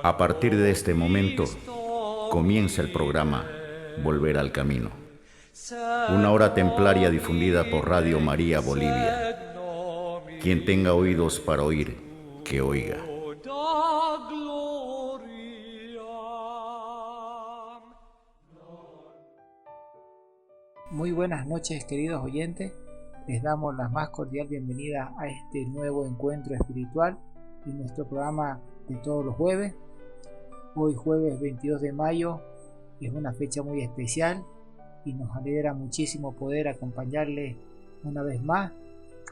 A partir de este momento, comienza el programa Volver al Camino. Una hora templaria difundida por Radio María Bolivia. Quien tenga oídos para oír, que oiga. Muy buenas noches, queridos oyentes. Les damos la más cordial bienvenida a este nuevo encuentro espiritual en nuestro programa de todos los jueves. Hoy jueves 22 de mayo es una fecha muy especial y nos alegra muchísimo poder acompañarles una vez más.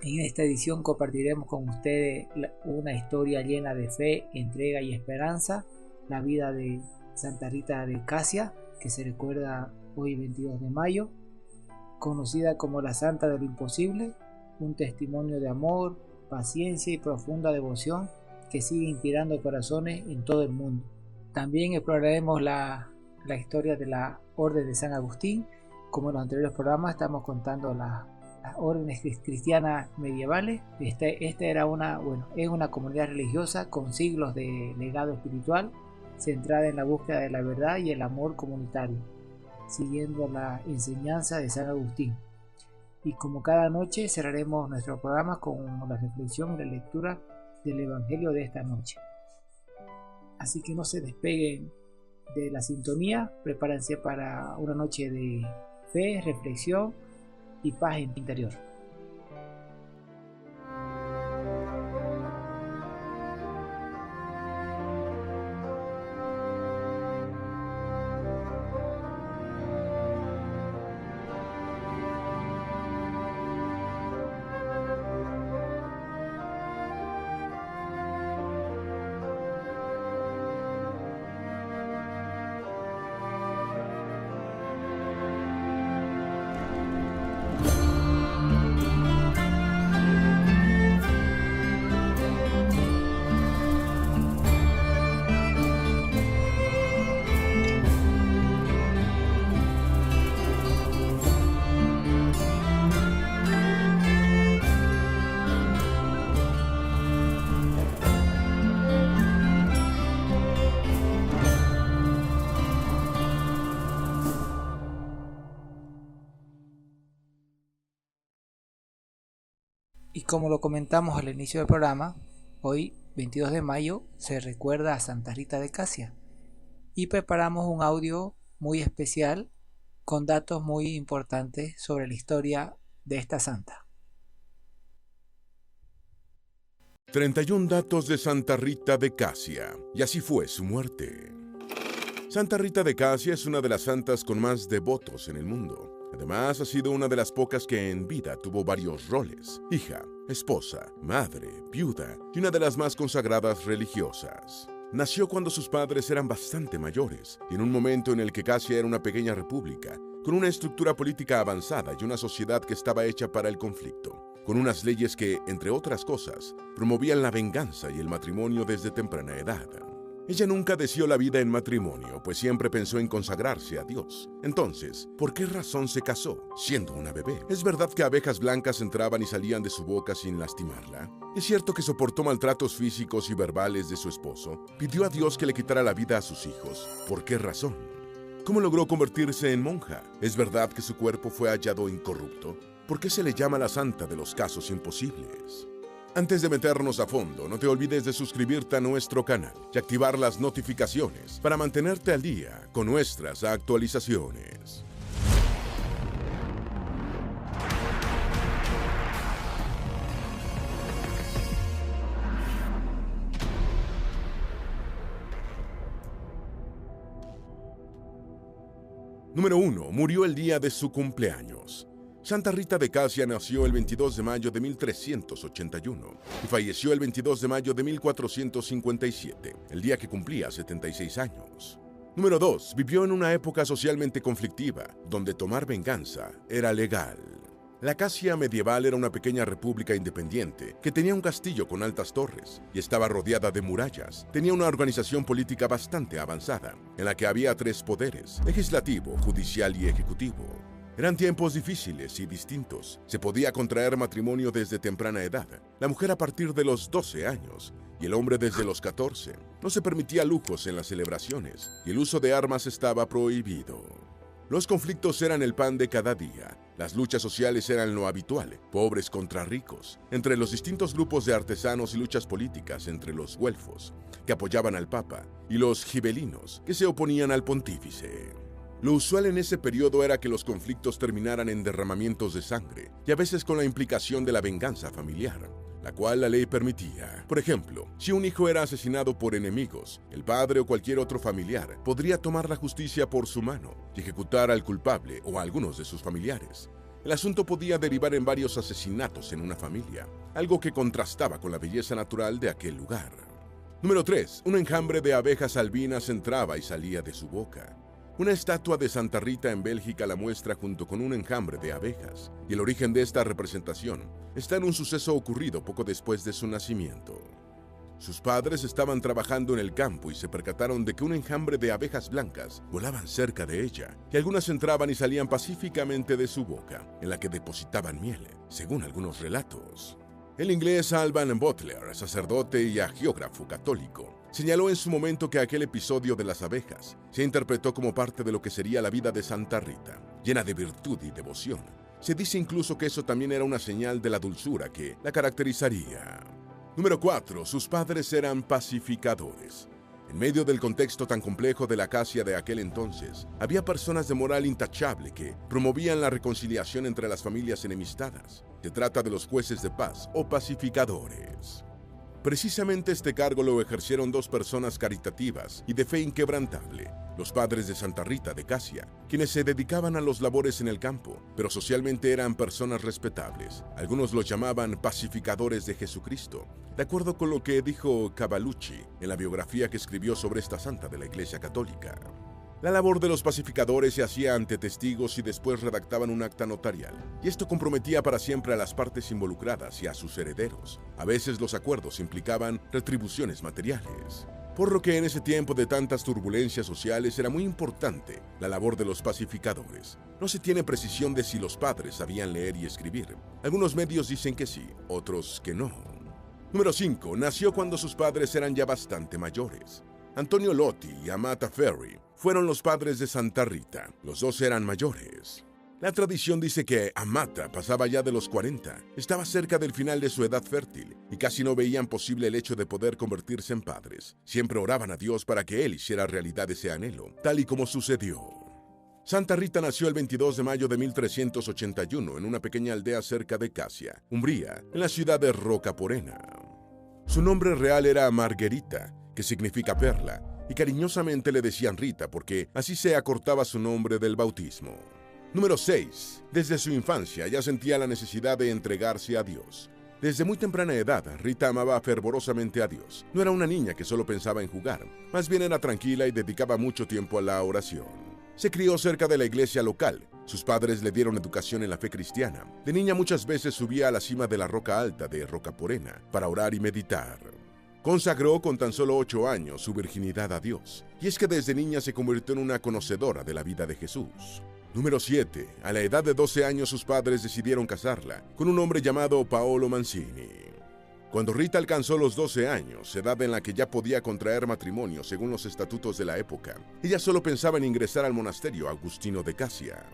En esta edición compartiremos con ustedes una historia llena de fe, entrega y esperanza, la vida de Santa Rita de Casia, que se recuerda hoy 22 de mayo, conocida como la Santa de lo Imposible, un testimonio de amor, paciencia y profunda devoción que sigue inspirando corazones en todo el mundo. También exploraremos la historia de la Orden de San Agustín. Como en los anteriores programas, estamos contando las órdenes cristianas medievales. Esta era es una comunidad religiosa con siglos de legado espiritual, centrada en la búsqueda de la verdad y el amor comunitario, siguiendo la enseñanza de San Agustín. Y como cada noche cerraremos nuestro programa con la reflexión y la lectura del Evangelio de esta noche. Así que no se despeguen de la sintonía, prepárense para una noche de fe, reflexión y paz interior. Y como lo comentamos al inicio del programa, hoy 22 de mayo se recuerda a Santa Rita de Casia y preparamos un audio muy especial con datos muy importantes sobre la historia de esta santa. 31 datos de Santa Rita de Casia, y así fue su muerte. Santa Rita de Casia es una de las santas con más devotos en el mundo. Además, ha sido una de las pocas que en vida tuvo varios roles: hija, esposa, madre, viuda y una de las más consagradas religiosas. Nació cuando sus padres eran bastante mayores, y en un momento en el que Casia era una pequeña república, con una estructura política avanzada y una sociedad que estaba hecha para el conflicto, con unas leyes que, entre otras cosas, promovían la venganza y el matrimonio desde temprana edad. Ella nunca deseó la vida en matrimonio, pues siempre pensó en consagrarse a Dios. Entonces, ¿por qué razón se casó, siendo una bebé? ¿Es verdad que abejas blancas entraban y salían de su boca sin lastimarla? ¿Es cierto que soportó maltratos físicos y verbales de su esposo? ¿Pidió a Dios que le quitara la vida a sus hijos? ¿Por qué razón? ¿Cómo logró convertirse en monja? ¿Es verdad que su cuerpo fue hallado incorrupto? ¿Por qué se le llama la santa de los casos imposibles? Antes de meternos a fondo, no te olvides de suscribirte a nuestro canal y activar las notificaciones para mantenerte al día con nuestras actualizaciones. Número 1. Murió el día de su cumpleaños. Santa Rita de Casia nació el 22 de mayo de 1381 y falleció el 22 de mayo de 1457, el día que cumplía 76 años. Número 2. Vivió en una época socialmente conflictiva, donde tomar venganza era legal. La Casia medieval era una pequeña república independiente que tenía un castillo con altas torres y estaba rodeada de murallas. Tenía una organización política bastante avanzada, en la que había 3 poderes: legislativo, judicial y ejecutivo. Eran tiempos difíciles y distintos. Se podía contraer matrimonio desde temprana edad, la mujer a partir de los 12 años y el hombre desde los 14. No se permitía lujos en las celebraciones y el uso de armas estaba prohibido. Los conflictos eran el pan de cada día. Las luchas sociales eran lo habitual, pobres contra ricos, entre los distintos grupos de artesanos y luchas políticas entre los güelfos, que apoyaban al Papa, y los gibelinos, que se oponían al pontífice. Lo usual en ese periodo era que los conflictos terminaran en derramamientos de sangre, y a veces con la implicación de la venganza familiar, la cual la ley permitía. Por ejemplo, si un hijo era asesinado por enemigos, el padre o cualquier otro familiar podría tomar la justicia por su mano y ejecutar al culpable o a algunos de sus familiares. El asunto podía derivar en varios asesinatos en una familia, algo que contrastaba con la belleza natural de aquel lugar. Número 3. Un enjambre de abejas albinas entraba y salía de su boca. Una estatua de Santa Rita en Bélgica la muestra junto con un enjambre de abejas, y el origen de esta representación está en un suceso ocurrido poco después de su nacimiento. Sus padres estaban trabajando en el campo y se percataron de que un enjambre de abejas blancas volaban cerca de ella, y algunas entraban y salían pacíficamente de su boca, en la que depositaban miel, según algunos relatos. El inglés Alban Butler, sacerdote y agiógrafo católico, señaló en su momento que aquel episodio de las abejas se interpretó como parte de lo que sería la vida de Santa Rita, llena de virtud y devoción. Se dice incluso que eso también era una señal de la dulzura que la caracterizaría. Número 4. Sus padres eran pacificadores. En medio del contexto tan complejo de la Acacia de aquel entonces, había personas de moral intachable que promovían la reconciliación entre las familias enemistadas. Se trata de los jueces de paz o pacificadores. Precisamente este cargo lo ejercieron dos personas caritativas y de fe inquebrantable, los padres de Santa Rita de Casia, quienes se dedicaban a los labores en el campo, pero socialmente eran personas respetables. Algunos los llamaban pacificadores de Jesucristo, de acuerdo con lo que dijo Cavalucci en la biografía que escribió sobre esta santa de la Iglesia Católica. La labor de los pacificadores se hacía ante testigos y después redactaban un acta notarial, y esto comprometía para siempre a las partes involucradas y a sus herederos. A veces los acuerdos implicaban retribuciones materiales. Por lo que en ese tiempo de tantas turbulencias sociales era muy importante la labor de los pacificadores. No se tiene precisión de si los padres sabían leer y escribir. Algunos medios dicen que sí, otros que no. Número 5. Nació cuando sus padres eran ya bastante mayores. Antonio Lotti y Amata Ferri fueron los padres de Santa Rita. Los dos eran mayores. La tradición dice que Amata pasaba ya de los 40, estaba cerca del final de su edad fértil y casi no veían posible el hecho de poder convertirse en padres. Siempre oraban a Dios para que él hiciera realidad ese anhelo, tal y como sucedió. Santa Rita nació el 22 de mayo de 1381 en una pequeña aldea cerca de Casia, Umbría, en la ciudad de Rocaporena. Su nombre real era Margherita, que significa perla, y cariñosamente le decían Rita porque así se acortaba su nombre del bautismo. Número 6. Desde su infancia ya sentía la necesidad de entregarse a Dios. Desde muy temprana edad, Rita amaba fervorosamente a Dios. No era una niña que solo pensaba en jugar, más bien era tranquila y dedicaba mucho tiempo a la oración. Se crió cerca de la iglesia local. Sus padres le dieron educación en la fe cristiana. De niña muchas veces subía a la cima de la roca alta de Rocaporena para orar y meditar. Consagró con tan solo 8 años su virginidad a Dios, y es que desde niña se convirtió en una conocedora de la vida de Jesús. Número 7. A la edad de 12 años sus padres decidieron casarla con un hombre llamado Paolo Mancini. Cuando Rita alcanzó los 12 años, edad en la que ya podía contraer matrimonio según los estatutos de la época, ella solo pensaba en ingresar al monasterio Agustino de Casia.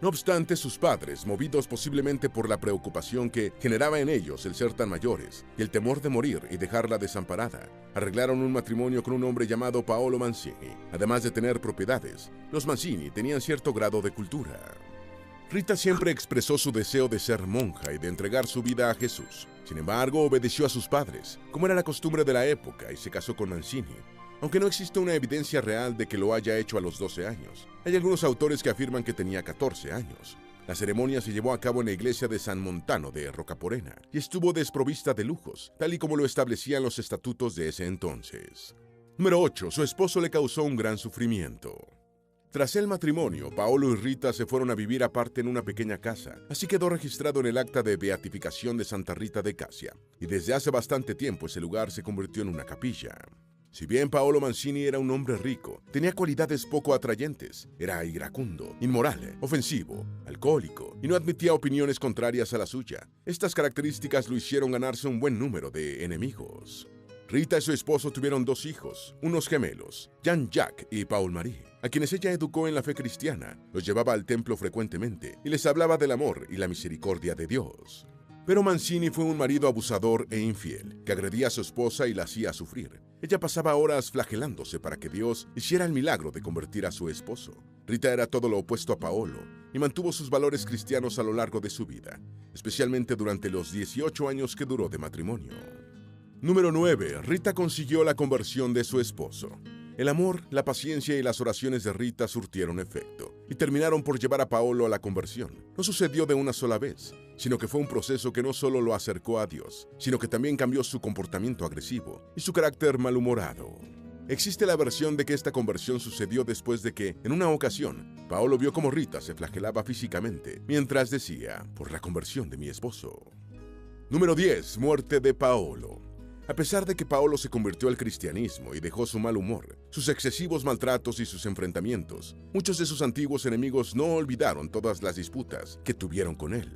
No obstante, sus padres, movidos posiblemente por la preocupación que generaba en ellos el ser tan mayores y el temor de morir y dejarla desamparada, arreglaron un matrimonio con un hombre llamado Paolo Mancini. Además de tener propiedades, los Mancini tenían cierto grado de cultura. Rita siempre expresó su deseo de ser monja y de entregar su vida a Jesús. Sin embargo, obedeció a sus padres, como era la costumbre de la época, y se casó con Mancini, aunque no existe una evidencia real de que lo haya hecho a los 12 años. Hay algunos autores que afirman que tenía 14 años. La ceremonia se llevó a cabo en la iglesia de San Montano de Rocaporena y estuvo desprovista de lujos, tal y como lo establecían los estatutos de ese entonces. Número 8. Su esposo le causó un gran sufrimiento. Tras el matrimonio, Paolo y Rita se fueron a vivir aparte en una pequeña casa. Así quedó registrado en el acta de beatificación de Santa Rita de Casia, y desde hace bastante tiempo ese lugar se convirtió en una capilla. Si bien Paolo Mancini era un hombre rico, tenía cualidades poco atrayentes. Era iracundo, inmoral, ofensivo, alcohólico y no admitía opiniones contrarias a la suya. Estas características lo hicieron ganarse un buen número de enemigos. Rita y su esposo tuvieron 2 hijos, unos gemelos, Jean-Jacques y Paul-Marie, a quienes ella educó en la fe cristiana, los llevaba al templo frecuentemente y les hablaba del amor y la misericordia de Dios. Pero Mancini fue un marido abusador e infiel, que agredía a su esposa y la hacía sufrir. Ella pasaba horas flagelándose para que Dios hiciera el milagro de convertir a su esposo. Rita era todo lo opuesto a Paolo y mantuvo sus valores cristianos a lo largo de su vida, especialmente durante los 18 años que duró de matrimonio. Número 9. Rita consiguió la conversión de su esposo. El amor, la paciencia y las oraciones de Rita surtieron efecto y terminaron por llevar a Paolo a la conversión. No sucedió de una sola vez, sino que fue un proceso que no solo lo acercó a Dios, sino que también cambió su comportamiento agresivo y su carácter malhumorado. Existe la versión de que esta conversión sucedió después de que, en una ocasión, Paolo vio cómo Rita se flagelaba físicamente, mientras decía, por la conversión de mi esposo. Número 10. Muerte de Paolo. A pesar de que Paolo se convirtió al cristianismo y dejó su mal humor, sus excesivos maltratos y sus enfrentamientos, muchos de sus antiguos enemigos no olvidaron todas las disputas que tuvieron con él.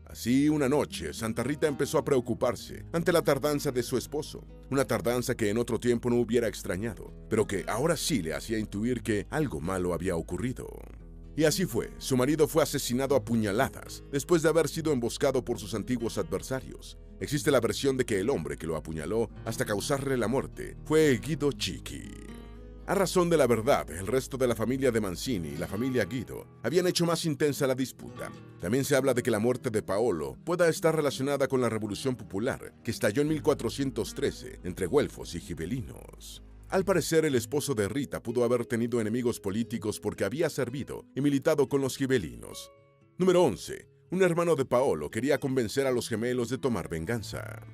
Así, una noche, Santa Rita empezó a preocuparse ante la tardanza de su esposo, una tardanza que en otro tiempo no hubiera extrañado, pero que ahora sí le hacía intuir que algo malo había ocurrido. Y así fue, su marido fue asesinado a puñaladas después de haber sido emboscado por sus antiguos adversarios. Existe la versión de que el hombre que lo apuñaló hasta causarle la muerte fue Guido Chicchi. A razón de la verdad, el resto de la familia de Mancini y la familia Guido habían hecho más intensa la disputa. También se habla de que la muerte de Paolo pueda estar relacionada con la Revolución Popular que estalló en 1413 entre güelfos y gibelinos. Al parecer, el esposo de Rita pudo haber tenido enemigos políticos porque había servido y militado con los gibelinos. Número 11. Un hermano de Paolo quería convencer a los gemelos de tomar venganza.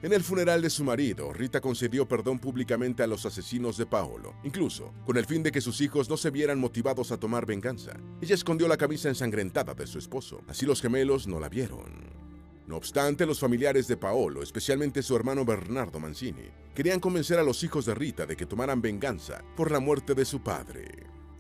En el funeral de su marido, Rita concedió perdón públicamente a los asesinos de Paolo, incluso con el fin de que sus hijos no se vieran motivados a tomar venganza. Ella escondió la camisa ensangrentada de su esposo, así los gemelos no la vieron. No obstante, los familiares de Paolo, especialmente su hermano Bernardo Mancini, querían convencer a los hijos de Rita de que tomaran venganza por la muerte de su padre.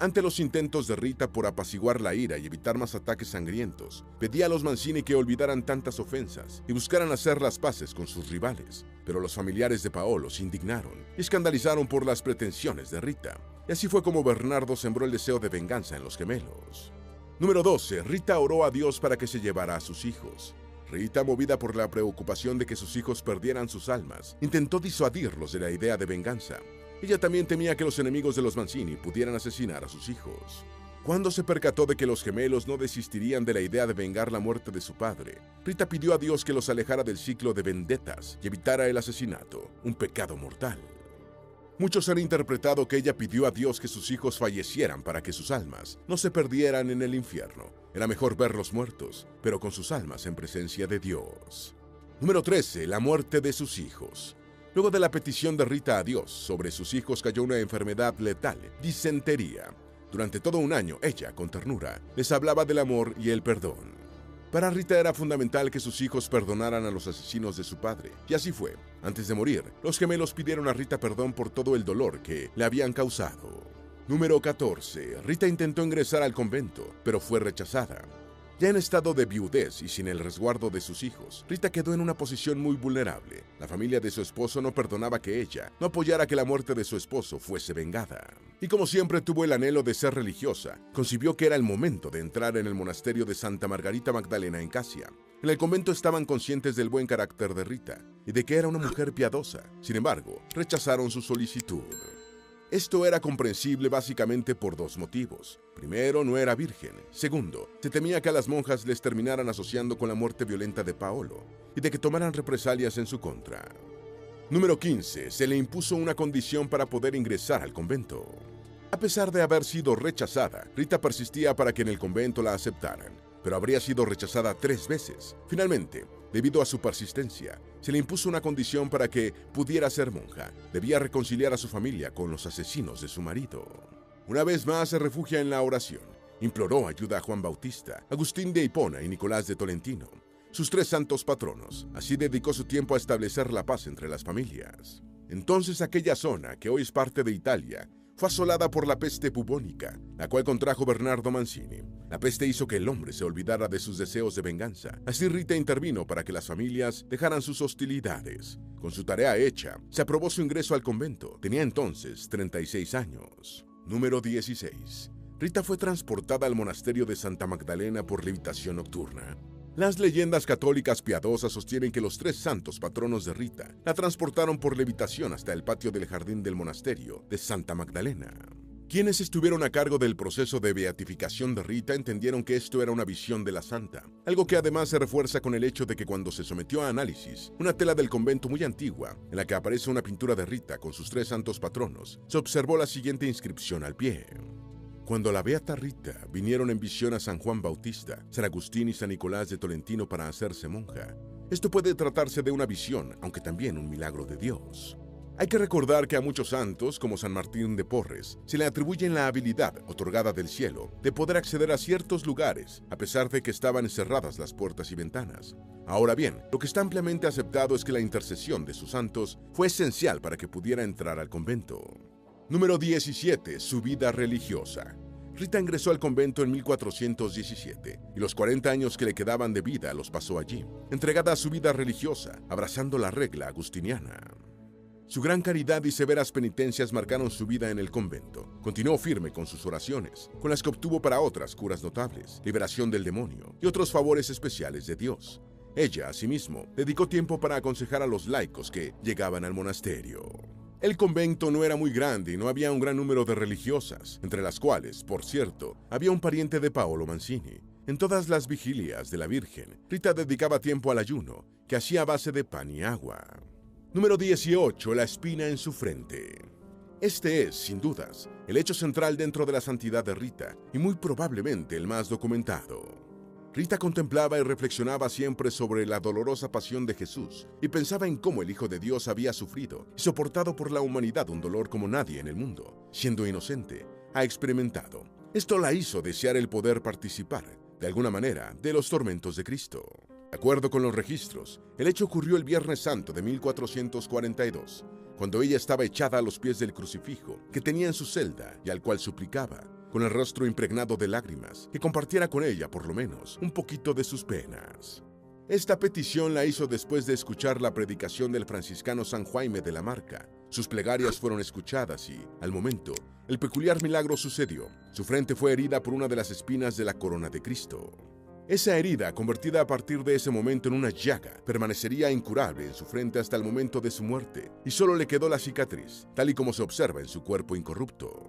Ante los intentos de Rita por apaciguar la ira y evitar más ataques sangrientos, pedía a los Mancini que olvidaran tantas ofensas y buscaran hacer las paces con sus rivales. Pero los familiares de Paolo se indignaron y escandalizaron por las pretensiones de Rita. Y así fue como Bernardo sembró el deseo de venganza en los gemelos. Número 12. Rita oró a Dios para que se llevara a sus hijos. Rita, movida por la preocupación de que sus hijos perdieran sus almas, intentó disuadirlos de la idea de venganza. Ella también temía que los enemigos de los Mancini pudieran asesinar a sus hijos. Cuando se percató de que los gemelos no desistirían de la idea de vengar la muerte de su padre, Rita pidió a Dios que los alejara del ciclo de vendetas y evitara el asesinato, un pecado mortal. Muchos han interpretado que ella pidió a Dios que sus hijos fallecieran para que sus almas no se perdieran en el infierno. Era mejor verlos muertos, pero con sus almas en presencia de Dios. Número 13. La muerte de sus hijos. Luego de la petición de Rita a Dios, sobre sus hijos cayó una enfermedad letal, disentería. Durante todo un año, ella, con ternura, les hablaba del amor y el perdón. Para Rita era fundamental que sus hijos perdonaran a los asesinos de su padre, y así fue. Antes de morir, los gemelos pidieron a Rita perdón por todo el dolor que le habían causado. Número 14. Rita intentó ingresar al convento, pero fue rechazada. Ya en estado de viudez y sin el resguardo de sus hijos, Rita quedó en una posición muy vulnerable. La familia de su esposo no perdonaba que ella no apoyara que la muerte de su esposo fuese vengada. Y como siempre tuvo el anhelo de ser religiosa, concibió que era el momento de entrar en el monasterio de Santa Margarita Magdalena en Casia. En el convento estaban conscientes del buen carácter de Rita y de que era una mujer piadosa. Sin embargo, rechazaron su solicitud. Esto era comprensible básicamente por 2 motivos. Primero, no era virgen. Segundo, se temía que a las monjas les terminaran asociando con la muerte violenta de Paolo y de que tomaran represalias en su contra. Número 15. Se le impuso una condición para poder ingresar al convento. A pesar de haber sido rechazada, Rita persistía para que en el convento la aceptaran, pero habría sido rechazada 3 veces. Finalmente, debido a su persistencia, se le impuso una condición para que pudiera ser monja. Debía reconciliar a su familia con los asesinos de su marido. Una vez más se refugia en la oración. Imploró ayuda a Juan Bautista, Agustín de Hipona y Nicolás de Tolentino, sus 3 santos patronos. Así dedicó su tiempo a establecer la paz entre las familias. Entonces aquella zona, que hoy es parte de Italia, fue asolada por la peste bubónica, la cual contrajo Bernardo Mancini. La peste hizo que el hombre se olvidara de sus deseos de venganza. Así Rita intervino para que las familias dejaran sus hostilidades. Con su tarea hecha, se aprobó su ingreso al convento. Tenía entonces 36 años. Número 16. Rita fue transportada al monasterio de Santa Magdalena por levitación nocturna. Las leyendas católicas piadosas sostienen que los 3 santos patronos de Rita la transportaron por levitación hasta el patio del jardín del monasterio de Santa Magdalena. Quienes estuvieron a cargo del proceso de beatificación de Rita entendieron que esto era una visión de la santa, algo que además se refuerza con el hecho de que cuando se sometió a análisis, una tela del convento muy antigua, en la que aparece una pintura de Rita con sus 3 santos patronos, se observó la siguiente inscripción al pie. Cuando la beata Rita vinieron en visión a San Juan Bautista, San Agustín y San Nicolás de Tolentino para hacerse monja. Esto puede tratarse de una visión, aunque también un milagro de Dios. Hay que recordar que a muchos santos, como San Martín de Porres, se le atribuyen la habilidad, otorgada del cielo, de poder acceder a ciertos lugares, a pesar de que estaban cerradas las puertas y ventanas. Ahora bien, lo que está ampliamente aceptado es que la intercesión de sus santos fue esencial para que pudiera entrar al convento. Número 17. Su vida religiosa. Rita ingresó al convento en 1417 y los 40 años que le quedaban de vida los pasó allí, entregada a su vida religiosa, abrazando la regla agustiniana. Su gran caridad y severas penitencias marcaron su vida en el convento. Continuó firme con sus oraciones, con las que obtuvo para otras curas notables, liberación del demonio y otros favores especiales de Dios. Ella, asimismo, dedicó tiempo para aconsejar a los laicos que llegaban al monasterio. El convento no era muy grande y no había un gran número de religiosas, entre las cuales, por cierto, había un pariente de Paolo Mancini. En todas las vigilias de la Virgen, Rita dedicaba tiempo al ayuno, que hacía a base de pan y agua. Número 18. La espina en su frente. Este es, sin dudas, el hecho central dentro de la santidad de Rita y muy probablemente el más documentado. Rita contemplaba y reflexionaba siempre sobre la dolorosa pasión de Jesús y pensaba en cómo el Hijo de Dios había sufrido y soportado por la humanidad un dolor como nadie en el mundo, siendo inocente, ha experimentado. Esto la hizo desear el poder participar, de alguna manera, de los tormentos de Cristo. De acuerdo con los registros, el hecho ocurrió el Viernes Santo de 1442, cuando ella estaba echada a los pies del crucifijo que tenía en su celda y al cual suplicaba, con el rostro impregnado de lágrimas, que compartiera con ella, por lo menos, un poquito de sus penas. Esta petición la hizo después de escuchar la predicación del franciscano San Jaime de la Marca. Sus plegarias fueron escuchadas y, al momento, el peculiar milagro sucedió. Su frente fue herida por una de las espinas de la corona de Cristo. Esa herida, convertida a partir de ese momento en una llaga, permanecería incurable en su frente hasta el momento de su muerte, y solo le quedó la cicatriz, tal y como se observa en su cuerpo incorrupto.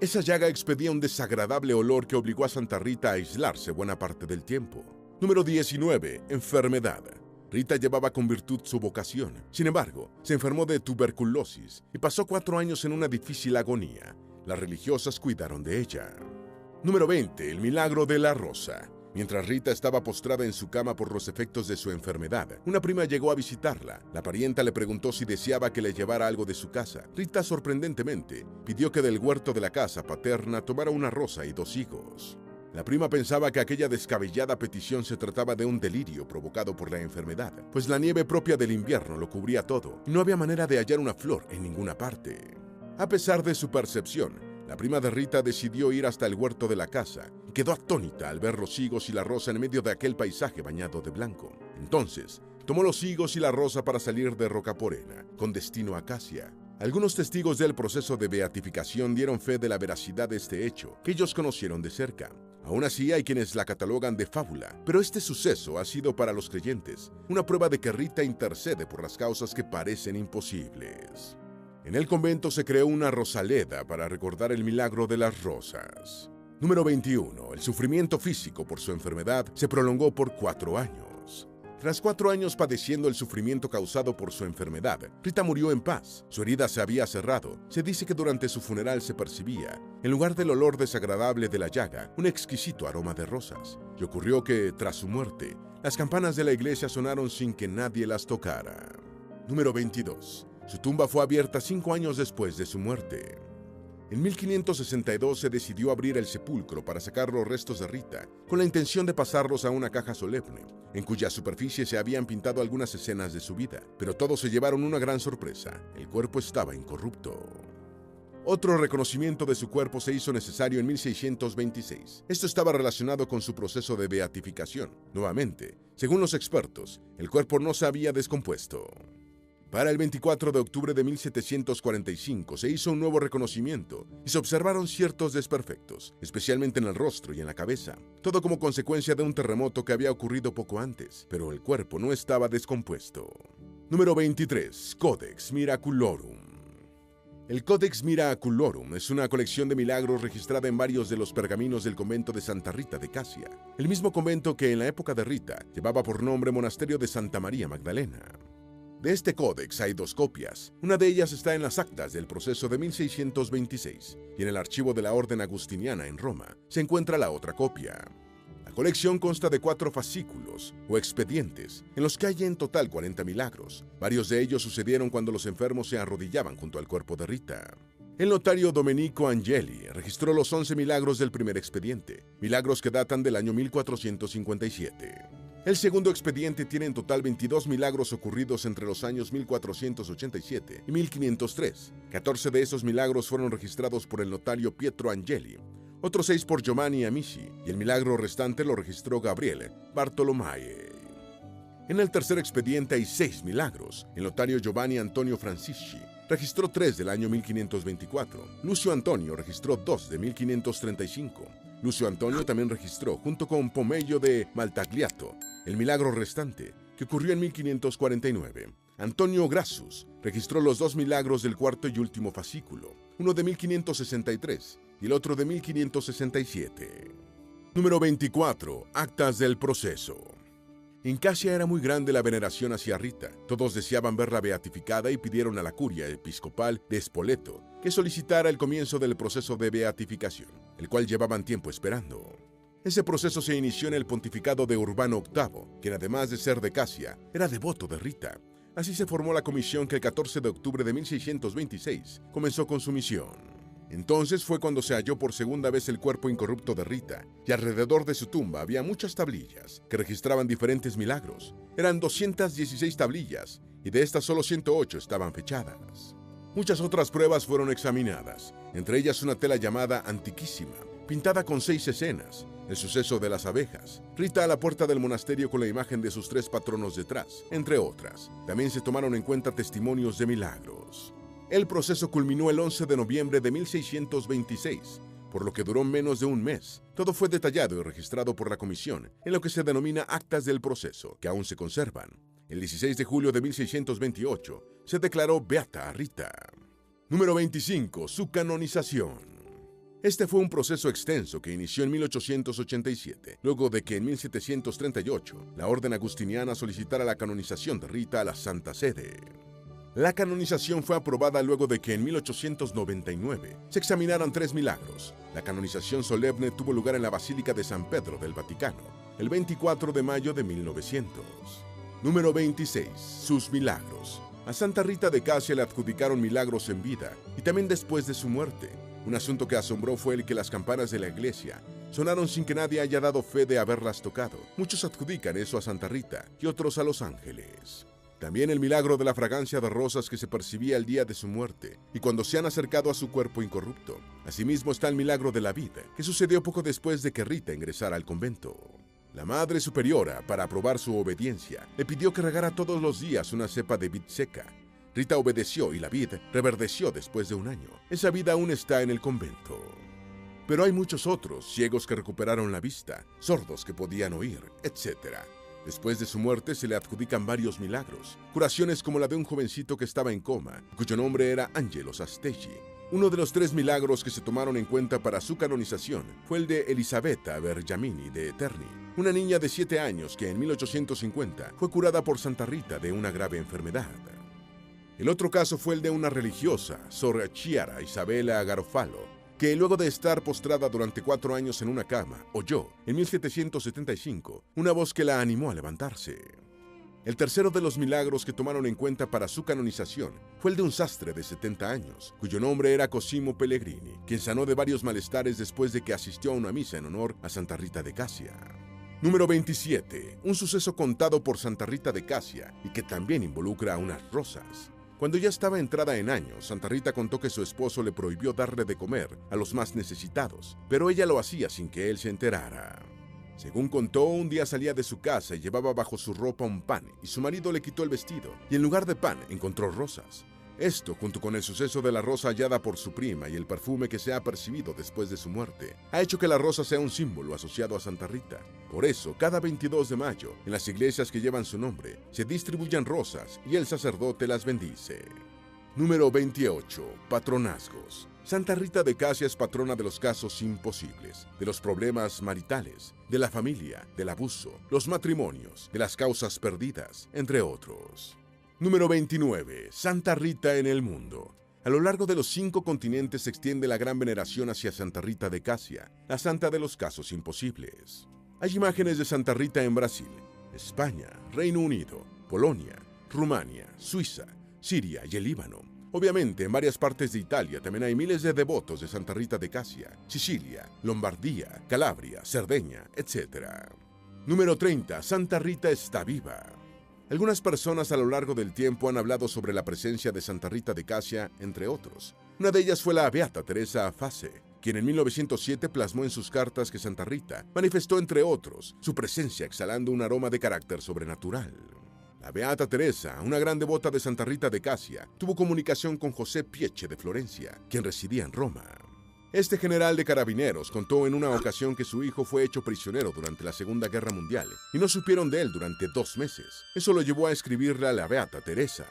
Esa llaga expedía un desagradable olor que obligó a Santa Rita a aislarse buena parte del tiempo. Número 19. Enfermedad. Rita llevaba con virtud su vocación. Sin embargo, se enfermó de tuberculosis y pasó 4 años en una difícil agonía. Las religiosas cuidaron de ella. Número 20. El milagro de la rosa. Mientras Rita estaba postrada en su cama por los efectos de su enfermedad, una prima llegó a visitarla. La parienta le preguntó si deseaba que le llevara algo de su casa. Rita, sorprendentemente, pidió que del huerto de la casa paterna tomara una rosa y 2 higos. La prima pensaba que aquella descabellada petición se trataba de un delirio provocado por la enfermedad, pues la nieve propia del invierno lo cubría todo y no había manera de hallar una flor en ninguna parte. A pesar de su percepción, la prima de Rita decidió ir hasta el huerto de la casa y quedó atónita al ver los higos y la rosa en medio de aquel paisaje bañado de blanco. Entonces, tomó los higos y la rosa para salir de Rocaporena, con destino a Casia. Algunos testigos del proceso de beatificación dieron fe de la veracidad de este hecho, que ellos conocieron de cerca. Aún así hay quienes la catalogan de fábula, pero este suceso ha sido para los creyentes una prueba de que Rita intercede por las causas que parecen imposibles. En el convento se creó una rosaleda para recordar el milagro de las rosas. Número 21. El sufrimiento físico por su enfermedad se prolongó por 4 años. Tras 4 años padeciendo el sufrimiento causado por su enfermedad, Rita murió en paz. Su herida se había cerrado. Se dice que durante su funeral se percibía, en lugar del olor desagradable de la llaga, un exquisito aroma de rosas. Y ocurrió que, tras su muerte, las campanas de la iglesia sonaron sin que nadie las tocara. Número 22. Su tumba fue abierta 5 años después de su muerte. En 1562 se decidió abrir el sepulcro para sacar los restos de Rita, con la intención de pasarlos a una caja solemne, en cuya superficie se habían pintado algunas escenas de su vida. Pero todos se llevaron una gran sorpresa: el cuerpo estaba incorrupto. Otro reconocimiento de su cuerpo se hizo necesario en 1626. Esto estaba relacionado con su proceso de beatificación. Nuevamente, según los expertos, el cuerpo no se había descompuesto. Para el 24 de octubre de 1745 se hizo un nuevo reconocimiento y se observaron ciertos desperfectos, especialmente en el rostro y en la cabeza, todo como consecuencia de un terremoto que había ocurrido poco antes, pero el cuerpo no estaba descompuesto. Número 23. Codex Miraculorum. El Codex Miraculorum es una colección de milagros registrada en varios de los pergaminos del convento de Santa Rita de Casia, el mismo convento que en la época de Rita llevaba por nombre Monasterio de Santa María Magdalena. De este códex hay dos copias. Una de ellas está en las actas del proceso de 1626 y en el archivo de la Orden Agustiniana en Roma se encuentra la otra copia. La colección consta de 4 fascículos o expedientes en los que hay en total 40 milagros. Varios de ellos sucedieron cuando los enfermos se arrodillaban junto al cuerpo de Rita. El notario Domenico Angeli registró los 11 milagros del primer expediente, milagros que datan del año 1457. El segundo expediente tiene en total 22 milagros ocurridos entre los años 1487 y 1503. 14 de esos milagros fueron registrados por el notario Pietro Angeli, otros 6 por Giovanni Amici, y el milagro restante lo registró Gabriele Bartolomei. En el tercer expediente hay 6 milagros. El notario Giovanni Antonio Francisci registró 3 del año 1524. Lucio Antonio registró 2 de 1535. Lucio Antonio también registró, junto con Pomeyo de Maltagliato, el milagro restante, que ocurrió en 1549. Antonio Grassus registró los 2 milagros del cuarto y último fascículo, uno de 1563 y el otro de 1567. Número 24. Actas del proceso. En Casia era muy grande la veneración hacia Rita. Todos deseaban verla beatificada y pidieron a la curia episcopal de Spoleto que solicitara el comienzo del proceso de beatificación, el cual llevaban tiempo esperando. Ese proceso se inició en el pontificado de Urbano VIII, quien además de ser de Casia, era devoto de Rita. Así se formó la comisión que el 14 de octubre de 1626 comenzó con su misión. Entonces fue cuando se halló por segunda vez el cuerpo incorrupto de Rita, y alrededor de su tumba había muchas tablillas que registraban diferentes milagros. Eran 216 tablillas, y de estas solo 108 estaban fechadas. Muchas otras pruebas fueron examinadas, entre ellas una tela llamada Antiquísima, pintada con 6 escenas: el suceso de las abejas, Rita a la puerta del monasterio con la imagen de sus 3 patronos detrás, entre otras. También se tomaron en cuenta testimonios de milagros. El proceso culminó el 11 de noviembre de 1626, por lo que duró menos de un mes. Todo fue detallado y registrado por la comisión en lo que se denomina actas del proceso, que aún se conservan. El 16 de julio de 1628 se declaró beata a Rita. Número 25. Su canonización. Este fue un proceso extenso que inició en 1887, luego de que en 1738 la Orden Agustiniana solicitara la canonización de Rita a la Santa Sede. La canonización fue aprobada luego de que en 1899 se examinaran 3 milagros. La canonización solemne tuvo lugar en la Basílica de San Pedro del Vaticano, el 24 de mayo de 1900. Número 26. Sus milagros. A Santa Rita de Casia le adjudicaron milagros en vida y también después de su muerte. Un asunto que asombró fue el que las campanas de la iglesia sonaron sin que nadie haya dado fe de haberlas tocado. Muchos adjudican eso a Santa Rita y otros a los ángeles. También el milagro de la fragancia de rosas que se percibía el día de su muerte y cuando se han acercado a su cuerpo incorrupto. Asimismo está el milagro de la vid, que sucedió poco después de que Rita ingresara al convento. La Madre Superiora, para aprobar su obediencia, le pidió que regara todos los días una cepa de vid seca. Rita obedeció y la vid reverdeció después de un año. Esa vid aún está en el convento. Pero hay muchos otros, ciegos que recuperaron la vista, sordos que podían oír, etc. Después de su muerte se le adjudican varios milagros, curaciones como la de un jovencito que estaba en coma, cuyo nombre era Angelo Sastegi. Uno de los 3 milagros que se tomaron en cuenta para su canonización fue el de Elisabetta Bergamini de Terni, una niña de 7 años que en 1850 fue curada por Santa Rita de una grave enfermedad. El otro caso fue el de una religiosa, Sor Chiara Isabella Garofalo, que luego de estar postrada durante 4 años en una cama, oyó, en 1775, una voz que la animó a levantarse. El tercero de los milagros que tomaron en cuenta para su canonización fue el de un sastre de 70 años, cuyo nombre era Cosimo Pellegrini, quien sanó de varios malestares después de que asistió a una misa en honor a Santa Rita de Casia. Número 27. Un suceso contado por Santa Rita de Casia y que también involucra a unas rosas. Cuando ya estaba entrada en años, Santa Rita contó que su esposo le prohibió darle de comer a los más necesitados, pero ella lo hacía sin que él se enterara. Según contó, un día salía de su casa y llevaba bajo su ropa un pan, y su marido le quitó el vestido, y en lugar de pan encontró rosas. Esto, junto con el suceso de la rosa hallada por su prima y el perfume que se ha percibido después de su muerte, ha hecho que la rosa sea un símbolo asociado a Santa Rita. Por eso, cada 22 de mayo, en las iglesias que llevan su nombre, se distribuyen rosas y el sacerdote las bendice. Número 28. Patronazgos. Santa Rita de Casia es patrona de los casos imposibles, de los problemas maritales, de la familia, del abuso, los matrimonios, de las causas perdidas, entre otros. Número 29. Santa Rita en el mundo. A lo largo de los 5 continentes se extiende la gran veneración hacia Santa Rita de Casia, la santa de los casos imposibles. Hay imágenes de Santa Rita en Brasil, España, Reino Unido, Polonia, Rumania, Suiza, Siria y el Líbano. Obviamente, en varias partes de Italia también hay miles de devotos de Santa Rita de Casia, Sicilia, Lombardía, Calabria, Cerdeña, etc. Número 30. Santa Rita está viva. Algunas personas a lo largo del tiempo han hablado sobre la presencia de Santa Rita de Casia, entre otros. Una de ellas fue la beata Teresa Fase, quien en 1907 plasmó en sus cartas que Santa Rita manifestó, entre otros, su presencia exhalando un aroma de carácter sobrenatural. La beata Teresa, una gran devota de Santa Rita de Casia, tuvo comunicación con José Pietche de Florencia, quien residía en Roma. Este general de carabineros contó en una ocasión que su hijo fue hecho prisionero durante la Segunda Guerra Mundial y no supieron de él durante 2 meses. Eso lo llevó a escribirle a la beata Teresa.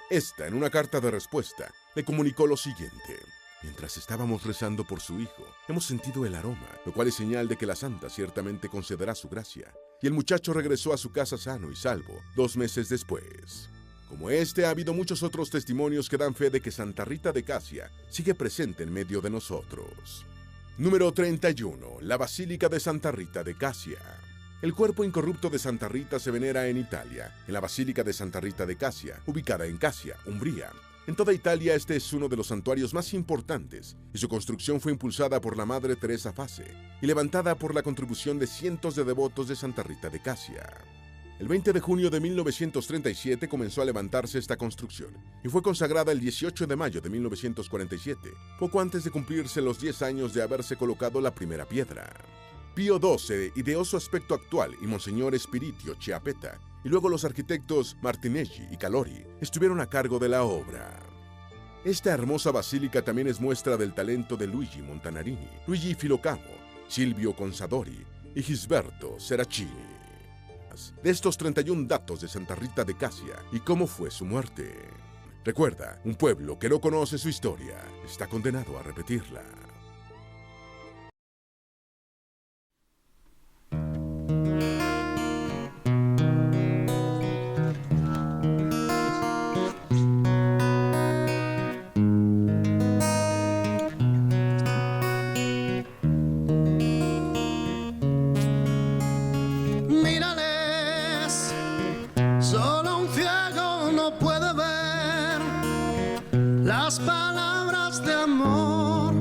Esta, en una carta de respuesta, le comunicó lo siguiente: mientras estábamos rezando por su hijo, hemos sentido el aroma, lo cual es señal de que la santa ciertamente concederá su gracia. Y el muchacho regresó a su casa sano y salvo 2 meses después. Como este, ha habido muchos otros testimonios que dan fe de que Santa Rita de Casia sigue presente en medio de nosotros. Número 31. La Basílica de Santa Rita de Casia. El cuerpo incorrupto de Santa Rita se venera en Italia, en la Basílica de Santa Rita de Casia, ubicada en Casia, Umbría. En toda Italia, este es uno de los santuarios más importantes, y su construcción fue impulsada por la Madre Teresa Fase y levantada por la contribución de cientos de devotos de Santa Rita de Casia. El 20 de junio de 1937 comenzó a levantarse esta construcción y fue consagrada el 18 de mayo de 1947, poco antes de cumplirse los 10 años de haberse colocado la primera piedra. Pío XII ideó su aspecto actual y Monseñor Spiritio Chiappetta, y luego los arquitectos Martinelli y Calori estuvieron a cargo de la obra. Esta hermosa basílica también es muestra del talento de Luigi Montanarini, Luigi Filocamo, Silvio Consadori y Gisberto Seracini. De estos 31 datos de Santa Rita de Casia y cómo fue su muerte. Recuerda, un pueblo que no conoce su historia está condenado a repetirla. Las palabras de amor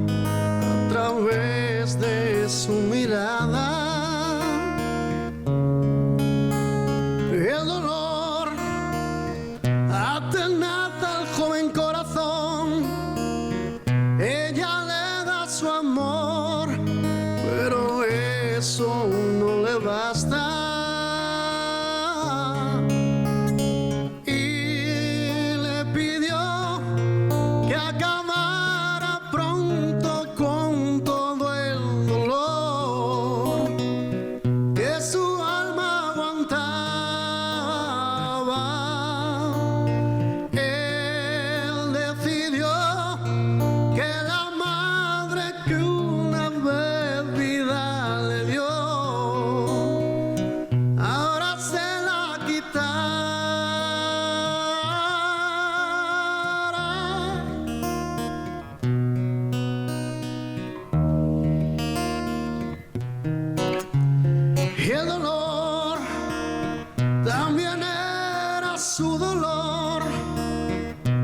su dolor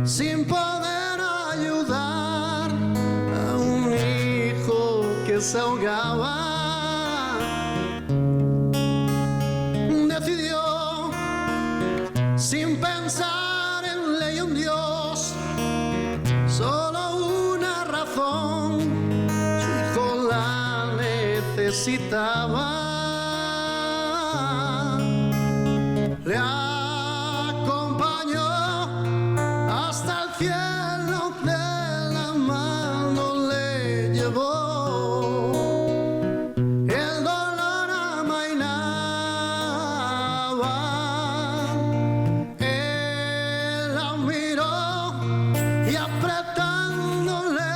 sin poder ayudar a un hijo que se ahogaba. Decidió, sin pensar en ley o en Dios, solo una razón: su hijo la necesitaba. Le acompañó hasta el cielo, de la mano le llevó. El dolor amainaba, él la miró y apretándole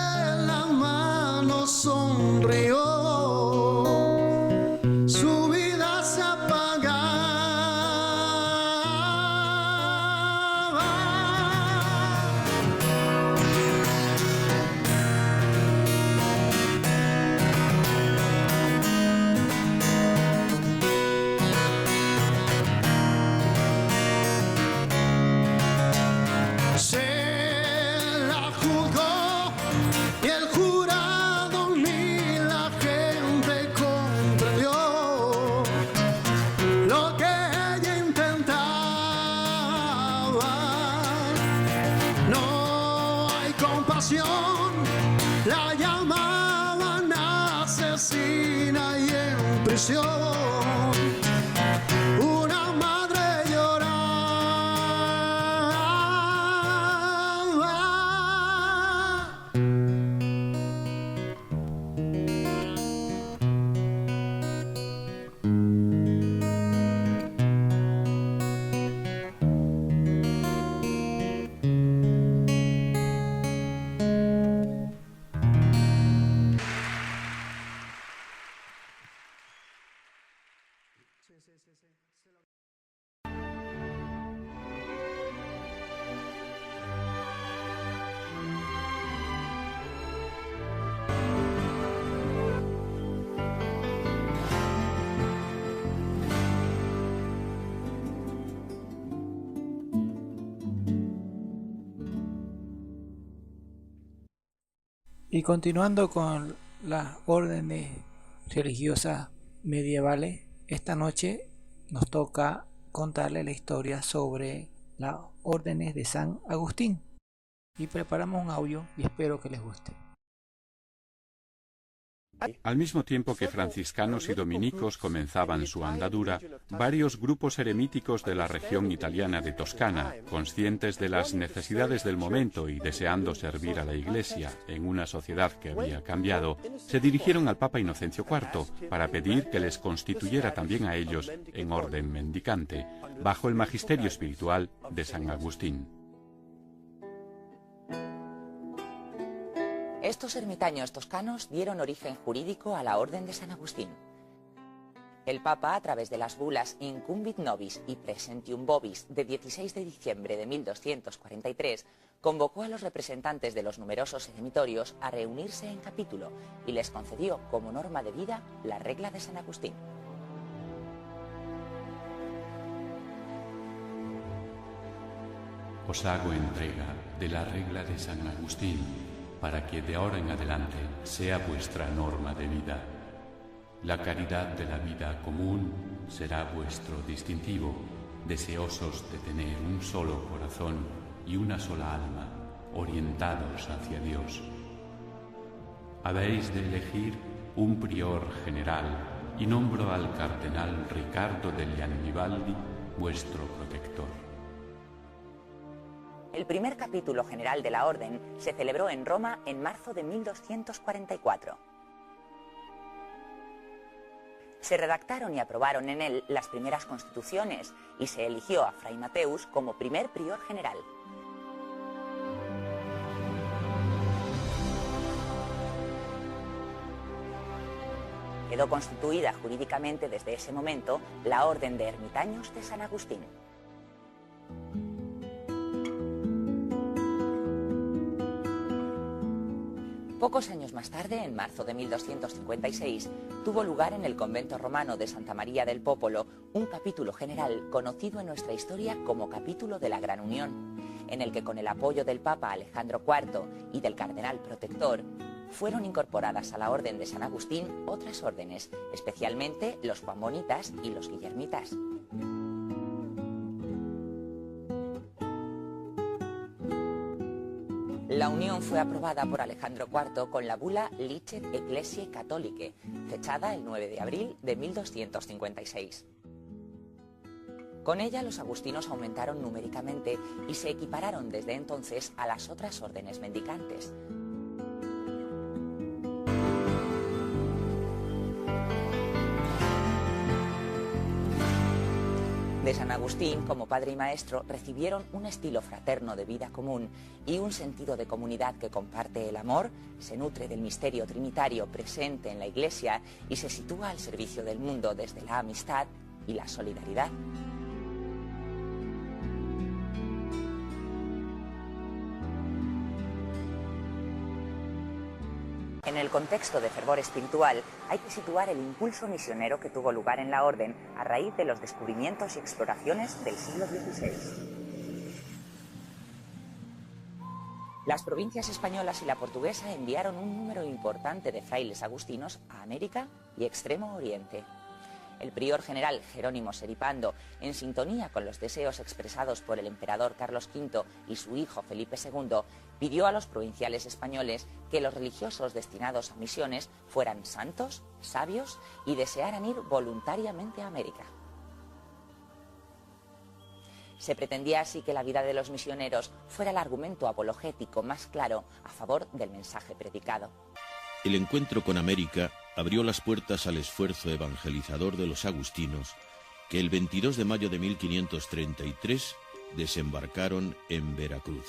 la mano sonrió. Su vida se apagaba. Se la juzgó y el jurado ni la gente comprendió lo que ella intentaba. No hay compasión, la llamaban asesina y en prisión. Una madre lloraba. Y continuando con las órdenes religiosas medievales, esta noche nos toca contarle la historia sobre las órdenes de San Agustín. Y preparamos un audio y espero que les guste. Al mismo tiempo que franciscanos y dominicos comenzaban su andadura, varios grupos eremíticos de la región italiana de Toscana, conscientes de las necesidades del momento y deseando servir a la Iglesia en una sociedad que había cambiado, se dirigieron al Papa Inocencio IV para pedir que les constituyera también a ellos en orden mendicante, bajo el magisterio espiritual de San Agustín. Estos ermitaños toscanos dieron origen jurídico a la Orden de San Agustín. El Papa, a través de las bulas Incumbit Nobis y Presentium Vobis de 16 de diciembre de 1243, convocó a los representantes de los numerosos eremitorios a reunirse en capítulo y les concedió como norma de vida la regla de San Agustín. Os hago entrega de la regla de San Agustín, para que de ahora en adelante sea vuestra norma de vida. La caridad de la vida común será vuestro distintivo, deseosos de tener un solo corazón y una sola alma, orientados hacia Dios. Habéis de elegir un prior general y nombro al cardenal Ricardo degli Annibaldi vuestro protector. El primer capítulo general de la Orden se celebró en Roma en marzo de 1244. Se redactaron y aprobaron en él las primeras constituciones y se eligió a Fray Mateus como primer prior general. Quedó constituida jurídicamente desde ese momento la Orden de Ermitaños de San Agustín. Pocos años más tarde, en marzo de 1256, tuvo lugar en el convento romano de Santa María del Popolo un capítulo general conocido en nuestra historia como Capítulo de la Gran Unión, en el que con el apoyo del Papa Alejandro IV y del Cardenal Protector, fueron incorporadas a la Orden de San Agustín otras órdenes, especialmente los juanbonitas y los guillermitas. La unión fue aprobada por Alejandro IV con la bula Licet Ecclesiae Catholicae, fechada el 9 de abril de 1256. Con ella los agustinos aumentaron numéricamente y se equipararon desde entonces a las otras órdenes mendicantes. De San Agustín, como padre y maestro, recibieron un estilo fraterno de vida común y un sentido de comunidad que comparte el amor, se nutre del misterio trinitario presente en la Iglesia y se sitúa al servicio del mundo desde la amistad y la solidaridad. En el contexto de fervor espiritual, hay que situar el impulso misionero que tuvo lugar en la orden a raíz de los descubrimientos y exploraciones del siglo XVI. Las provincias españolas y la portuguesa enviaron un número importante de frailes agustinos a América y Extremo Oriente. El prior general Jerónimo Seripando, en sintonía con los deseos expresados por el emperador Carlos V y su hijo Felipe II, pidió a los provinciales españoles que los religiosos destinados a misiones fueran santos, sabios y desearan ir voluntariamente a América. Se pretendía así que la vida de los misioneros fuera el argumento apologético más claro a favor del mensaje predicado. El encuentro con América abrió las puertas al esfuerzo evangelizador de los agustinos, que el 22 de mayo de 1533 desembarcaron en Veracruz.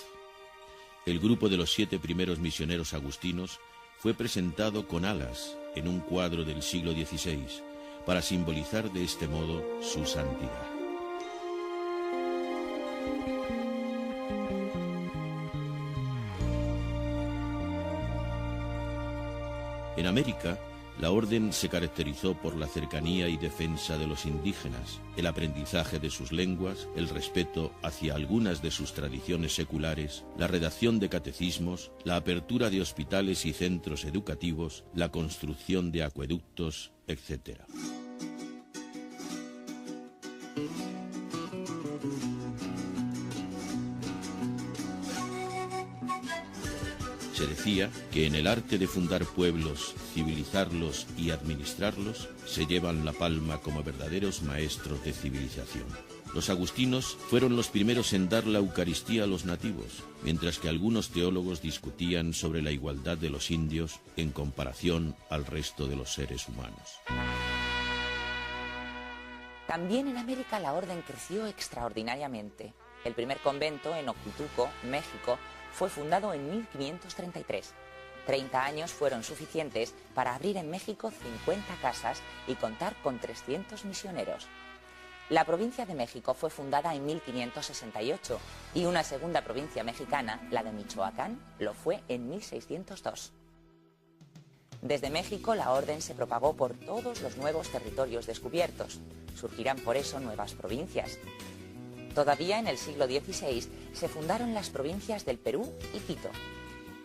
El grupo de los 7 primeros misioneros agustinos fue presentado con alas en un cuadro del siglo XVI, para simbolizar de este modo su santidad. En América, la orden se caracterizó por la cercanía y defensa de los indígenas, el aprendizaje de sus lenguas, el respeto hacia algunas de sus tradiciones seculares, la redacción de catecismos, la apertura de hospitales y centros educativos, la construcción de acueductos, etc. Se decía que en el arte de fundar pueblos, civilizarlos y administrarlos, se llevan la palma como verdaderos maestros de civilización. Los agustinos fueron los primeros en dar la Eucaristía a los nativos, mientras que algunos teólogos discutían sobre la igualdad de los indios en comparación al resto de los seres humanos. También en América la orden creció extraordinariamente. El primer convento en Ocultuco, México, fue fundado en 1533. 30 años fueron suficientes para abrir en México 50 casas y contar con 300 misioneros. La provincia de México fue fundada en 1568 y una segunda provincia mexicana, la de Michoacán, lo fue en 1602. Desde México la orden se propagó por todos los nuevos territorios descubiertos. Surgirán por eso nuevas provincias. Todavía en el siglo XVI se fundaron las provincias del Perú y Quito.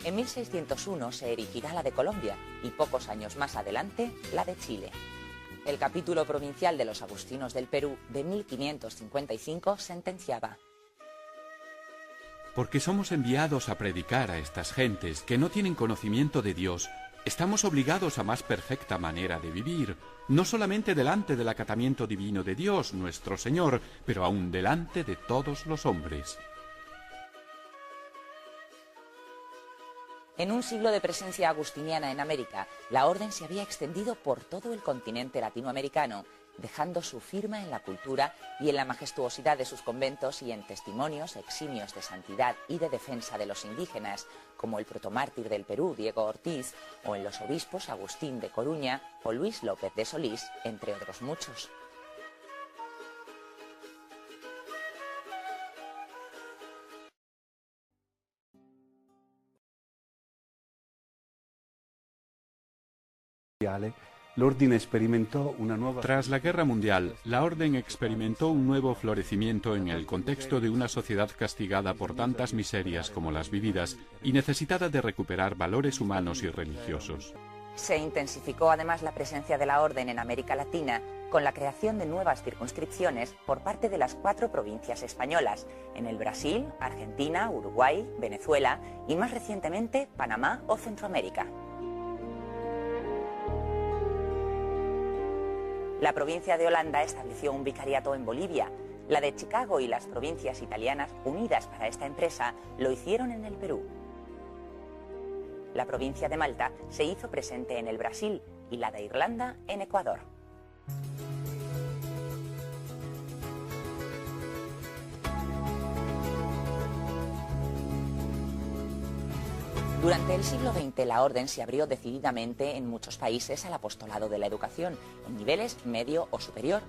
En 1601 se erigirá la de Colombia y pocos años más adelante la de Chile. El capítulo provincial de los agustinos del Perú de 1555 sentenciaba: Porque somos enviados a predicar a estas gentes que no tienen conocimiento de Dios, estamos obligados a más perfecta manera de vivir, no solamente delante del acatamiento divino de Dios, nuestro Señor, pero aún delante de todos los hombres. En un siglo de presencia agustiniana en América, la orden se había extendido por todo el continente latinoamericano, dejando su firma en la cultura y en la majestuosidad de sus conventos y en testimonios eximios de santidad y de defensa de los indígenas, como el protomártir del Perú, Diego Ortiz, o en los obispos Agustín de Coruña o Luis López de Solís, entre otros muchos. Tras la Guerra Mundial, la Orden experimentó un nuevo florecimiento en el contexto de una sociedad castigada por tantas miserias como las vividas y necesitada de recuperar valores humanos y religiosos. Se intensificó además la presencia de la Orden en América Latina con la creación de nuevas circunscripciones por parte de las 4 provincias españolas, en el Brasil, Argentina, Uruguay, Venezuela y más recientemente Panamá o Centroamérica. La provincia de Holanda estableció un vicariato en Bolivia. La de Chicago y las provincias italianas unidas para esta empresa lo hicieron en el Perú. La provincia de Malta se hizo presente en el Brasil y la de Irlanda en Ecuador. Durante el siglo XX la Orden se abrió decididamente en muchos países al apostolado de la educación, en niveles medio o superior,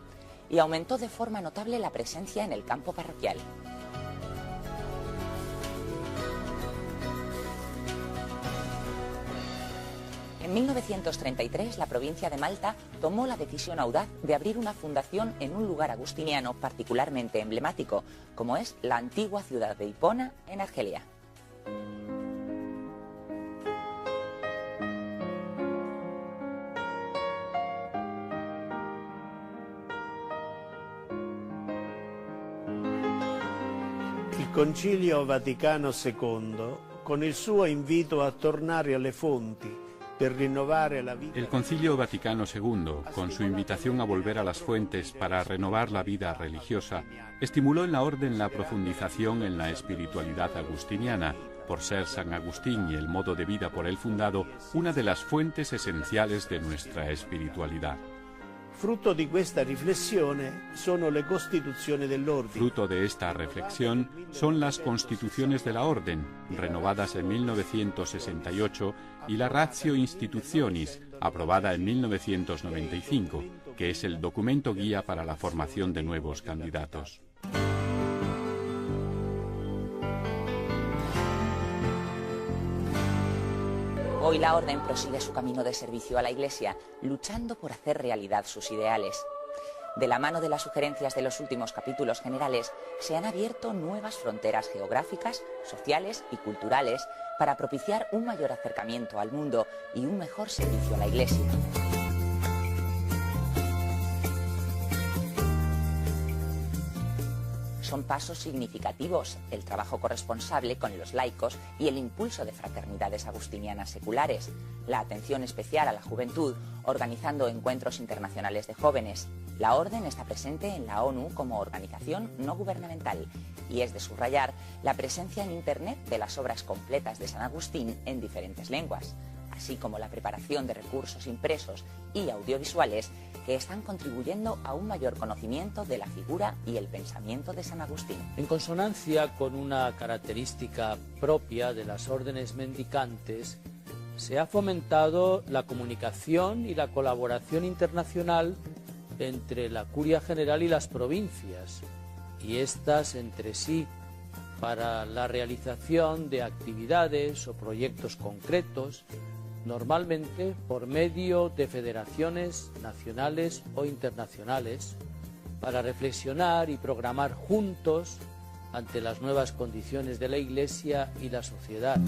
y aumentó de forma notable la presencia en el campo parroquial. En 1933 la provincia de Malta tomó la decisión audaz de abrir una fundación en un lugar agustiniano particularmente emblemático, como es la antigua ciudad de Hipona, en Argelia. Il Concilio Vaticano II, con il suo invito a tornare alle fonti per rinnovare la vida. El Concilio Vaticano II, con su invitación a volver a las fuentes para renovar la vida religiosa, estimuló en la Orden la profundización en la espiritualidad agustiniana, por ser San Agustín y el modo de vida por él fundado una de las fuentes esenciales de nuestra espiritualidad. Fruto di questa riflessione sono le costituzioni dell'ordine. Fruto de esta reflexión son las constituciones de la Orden, renovadas en 1968, y la Ratio Institutionis, aprobada en 1995, que es el documento guía para la formación de nuevos candidatos. Hoy la Orden prosigue su camino de servicio a la Iglesia, luchando por hacer realidad sus ideales. De la mano de las sugerencias de los últimos capítulos generales, se han abierto nuevas fronteras geográficas, sociales y culturales para propiciar un mayor acercamiento al mundo y un mejor servicio a la Iglesia. Son pasos significativos el trabajo corresponsable con los laicos y el impulso de fraternidades agustinianas seculares, la atención especial a la juventud, organizando encuentros internacionales de jóvenes. La Orden está presente en la ONU como organización no gubernamental y es de subrayar la presencia en Internet de las obras completas de San Agustín en diferentes lenguas, así como la preparación de recursos impresos y audiovisuales que están contribuyendo a un mayor conocimiento de la figura y el pensamiento de San Agustín. En consonancia con una característica propia de las órdenes mendicantes, se ha fomentado la comunicación y la colaboración internacional entre la Curia General y las provincias, y éstas entre sí, para la realización de actividades o proyectos concretos, normalmente por medio de federaciones nacionales o internacionales, para reflexionar y programar juntos ante las nuevas condiciones de la Iglesia y la sociedad.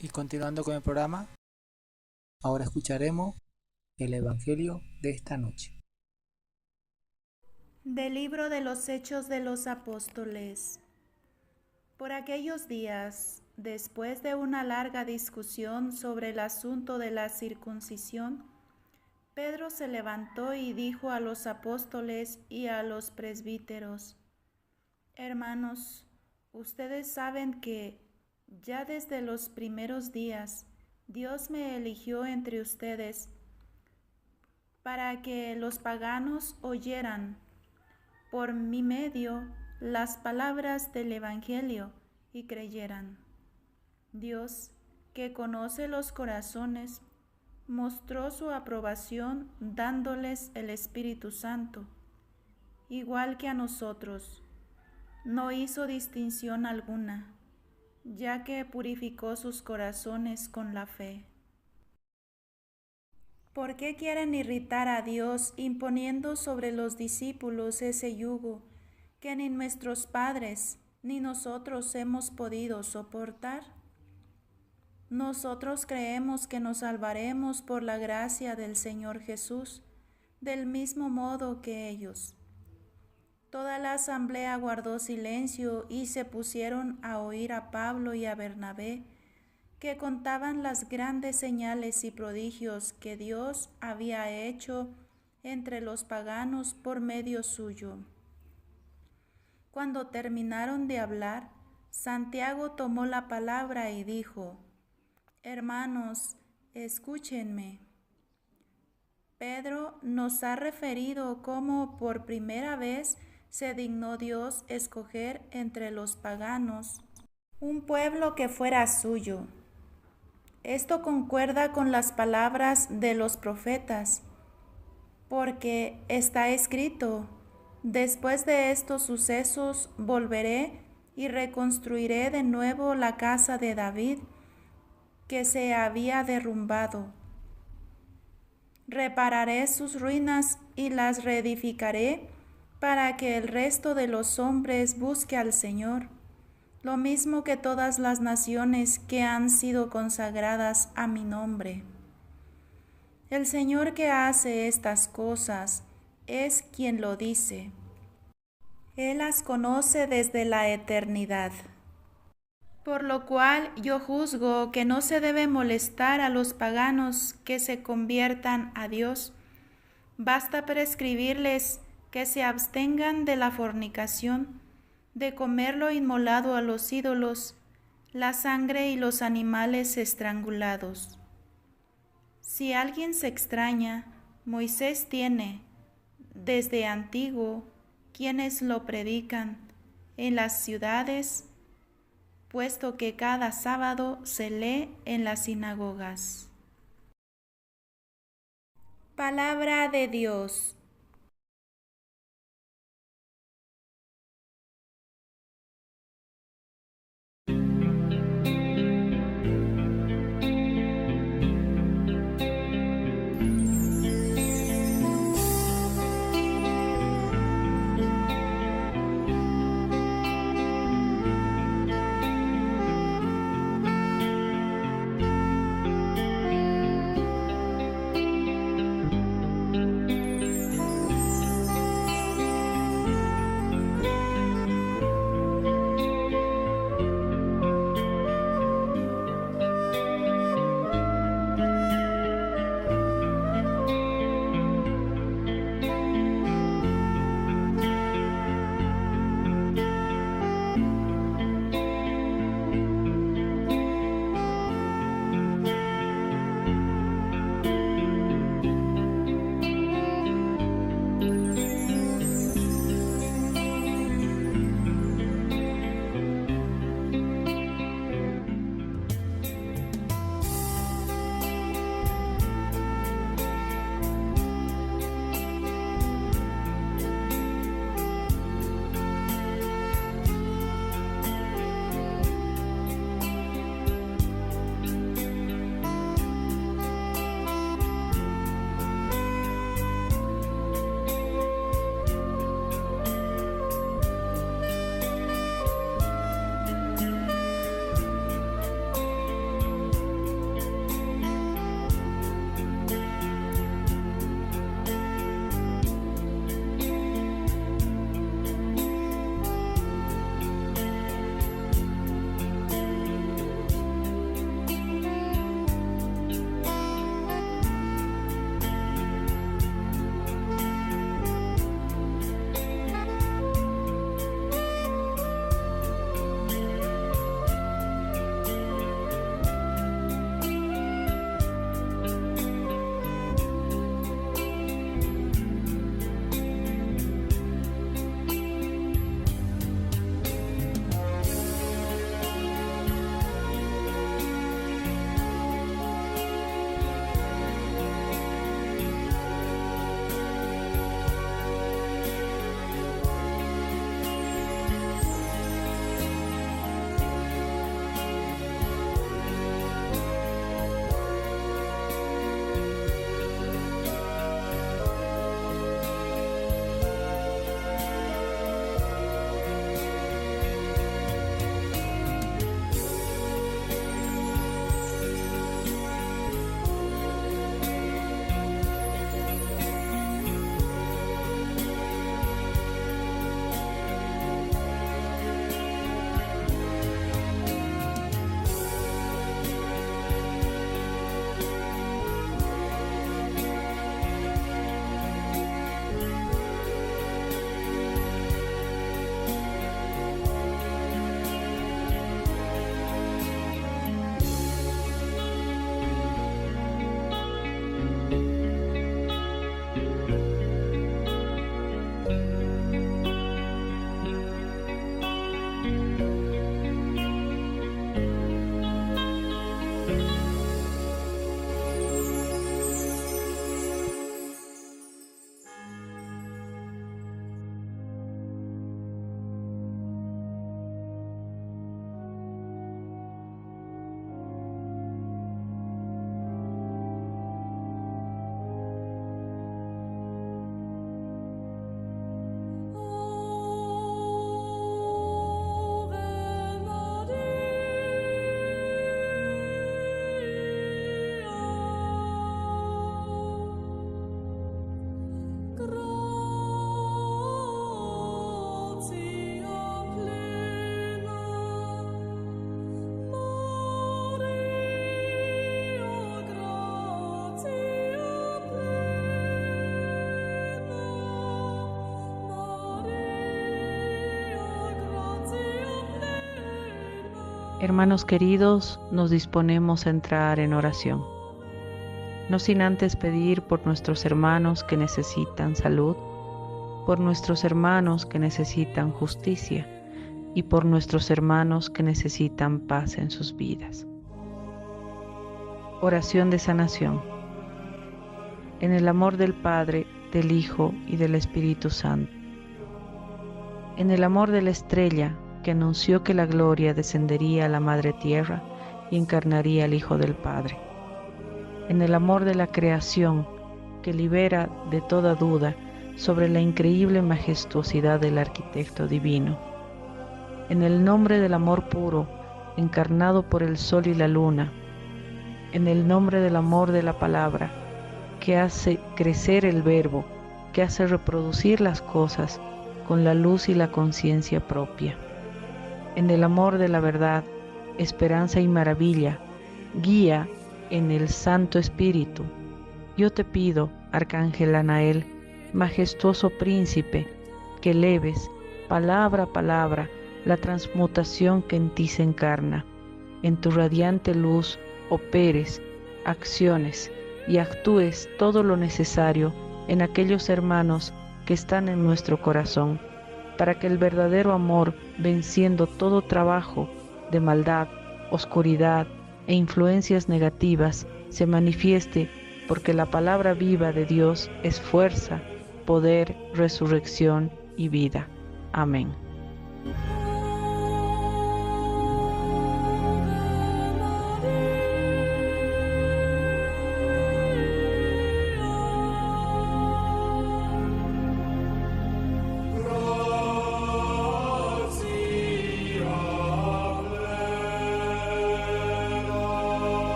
Y continuando con el programa, ahora escucharemos el Evangelio de esta noche. Del libro de los Hechos de los Apóstoles. Por aquellos días, después de una larga discusión sobre el asunto de la circuncisión, Pedro se levantó y dijo a los apóstoles y a los presbíteros: Hermanos, ustedes saben que ya desde los primeros días Dios me eligió entre ustedes para que los paganos oyeran por mi medio las palabras del Evangelio y creyeran. Dios, que conoce los corazones, mostró su aprobación dándoles el Espíritu Santo, igual que a nosotros. No hizo distinción alguna, ya que purificó sus corazones con la fe. ¿Por qué quieren irritar a Dios imponiendo sobre los discípulos ese yugo que ni nuestros padres ni nosotros hemos podido soportar? Nosotros creemos que nos salvaremos por la gracia del Señor Jesús, del mismo modo que ellos. Toda la asamblea guardó silencio y se pusieron a oír a Pablo y a Bernabé, que contaban las grandes señales y prodigios que Dios había hecho entre los paganos por medio suyo. Cuando terminaron de hablar, Santiago tomó la palabra y dijo: Hermanos, escúchenme. Pedro nos ha referido cómo por primera vez se dignó Dios escoger entre los paganos un pueblo que fuera suyo. Esto concuerda con las palabras de los profetas, porque está escrito: después de estos sucesos volveré y reconstruiré de nuevo la casa de David, que se había derrumbado. Repararé sus ruinas y las reedificaré para que el resto de los hombres busque al Señor, lo mismo que todas las naciones que han sido consagradas a mi nombre. El Señor que hace estas cosas es quien lo dice. Él las conoce desde la eternidad. Por lo cual yo juzgo que no se debe molestar a los paganos que se conviertan a Dios. Basta prescribirles que se abstengan de la fornicación, de comer lo inmolado a los ídolos, la sangre y los animales estrangulados. Si alguien se extraña, Moisés tiene, desde antiguo, quienes lo predican en las ciudades, puesto que cada sábado se lee en las sinagogas. Palabra de Dios. Hermanos queridos, nos disponemos a entrar en oración. No sin antes pedir por nuestros hermanos que necesitan salud, por nuestros hermanos que necesitan justicia y por nuestros hermanos que necesitan paz en sus vidas. Oración de sanación. En el amor del Padre, del Hijo y del Espíritu Santo. En el amor de la estrella que anunció que la gloria descendería a la Madre Tierra y encarnaría al Hijo del Padre. En el amor de la creación que libera de toda duda sobre la increíble majestuosidad del arquitecto divino. En el nombre del amor puro, encarnado por el sol y la luna. En el nombre del amor de la palabra, que hace crecer el verbo, que hace reproducir las cosas con la luz y la conciencia propia. En el amor de la verdad, esperanza y maravilla, guía en el Santo Espíritu. Yo te pido, Arcángel Anael, majestuoso príncipe, que eleves, palabra a palabra, la transmutación que en ti se encarna. En tu radiante luz operes, acciones y actúes todo lo necesario en aquellos hermanos que están en nuestro corazón, para que el verdadero amor, venciendo todo trabajo de maldad, oscuridad e influencias negativas, se manifieste, porque la palabra viva de Dios es fuerza, poder, resurrección y vida. Amén.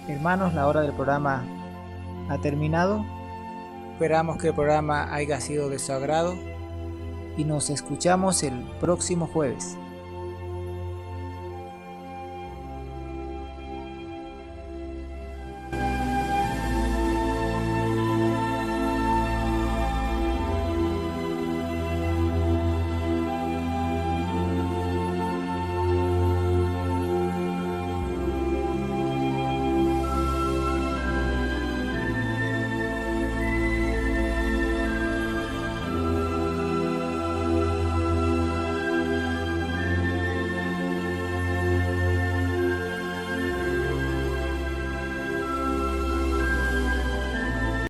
Hermanos, la hora del programa ha terminado. Esperamos que el programa haya sido de su agrado y nos escuchamos el próximo jueves.